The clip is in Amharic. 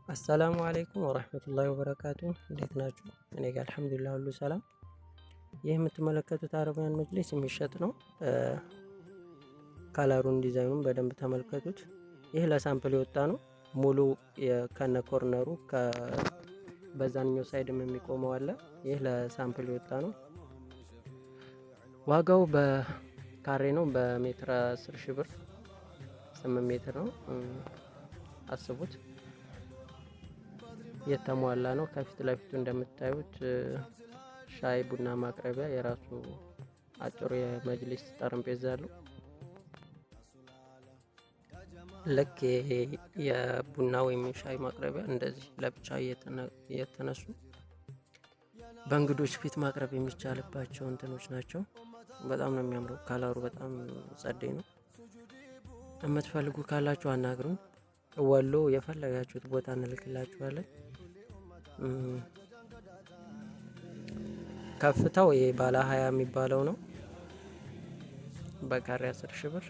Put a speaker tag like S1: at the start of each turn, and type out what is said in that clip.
S1: አሰላሙ አለይኩም ወራህመቱላሂ ወበረካቱ። እንዴት ናችሁ? እኔ ጋር አልሐምዱሊላህ ሁሉ ሰላም። ይህ የምትመለከቱት አረቢያን መጅሊስ የሚሸጥ ነው። ካላሩን ዲዛይኑን በደንብ ተመልከቱት። ይህ ለሳምፕል የወጣ ነው። ሙሉ ከነ ኮርነሩ በዛኛው ሳይድም የሚቆመው አለ። ይህ ለሳምፕል የወጣ ነው። ዋጋው በካሬ ነው። በሜትር 10 ሺህ ብር 8 ሜትር ነው። አስቡት። የተሟላ ነው። ከፊት ለፊቱ እንደምታዩት ሻይ ቡና ማቅረቢያ የራሱ አጭሩ የመጅሊስ ጠረጴዛ አለው። ልክ የቡና ወይም የሻይ ማቅረቢያ እንደዚህ ለብቻ እየተነሱ በእንግዶች ፊት ማቅረብ የሚቻልባቸው እንትኖች ናቸው። በጣም ነው የሚያምረው። ካላሩ በጣም ጸደይ ነው። የምትፈልጉ ካላችሁ አናግሩን። ወሎ የፈለጋችሁት ቦታ እንልክላችኋለን። ከፍታው ይሄ ባለ 20 የሚባለው ነው። በካሬ 10 ሺህ ብር